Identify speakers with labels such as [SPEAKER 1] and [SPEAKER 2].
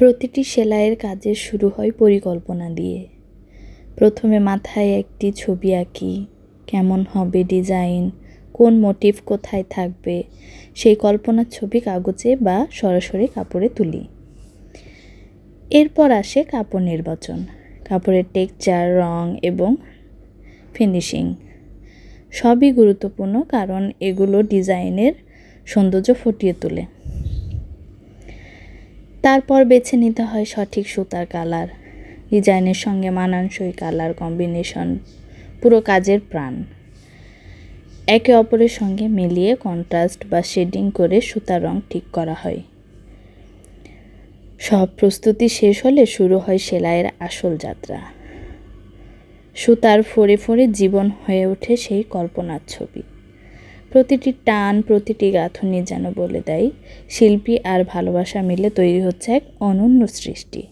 [SPEAKER 1] প্রতিটি সেলাইয়ের কাজের শুরু হয় পরিকল্পনা দিয়ে। প্রথমে মাথায় একটি ছবি আঁকি, কেমন হবে ডিজাইন, কোন মোটিভ কোথায় থাকবে, সেই কল্পনার ছবি কাগজে বা সরাসরি কাপড়ে তুলি। এরপর আসে কাপড় নির্বাচন, কাপড়ের টেক্সচার, রং এবং ফিনিশিং সবই গুরুত্বপূর্ণ, কারণ এগুলো ডিজাইনের সৌন্দর্য ফুটিয়ে তোলে। তারপর বেছে নিতে হয় সঠিক সুতার কালার, ডিজাইনের সঙ্গে মানানসই কালার কম্বিনেশন পুরো কাজের প্রাণ। একে অপরের সঙ্গে মিলিয়ে কন্ট্রাস্ট বা শেডিং করে সুতার রং ঠিক করা হয়। সব প্রস্তুতি শেষ হলে শুরু হয় সেলাইয়ের আসল যাত্রা। সুতার ফোড়ে ফোড়ে জীবন হয়ে ওঠে সেই কল্পনার ছবি। প্রতিটি টান, প্রতিটি গাঁথনি যেন বলে দেয় শিল্পী আর ভালোবাসা মিলে তৈরি হচ্ছে এক অনন্য সৃষ্টি।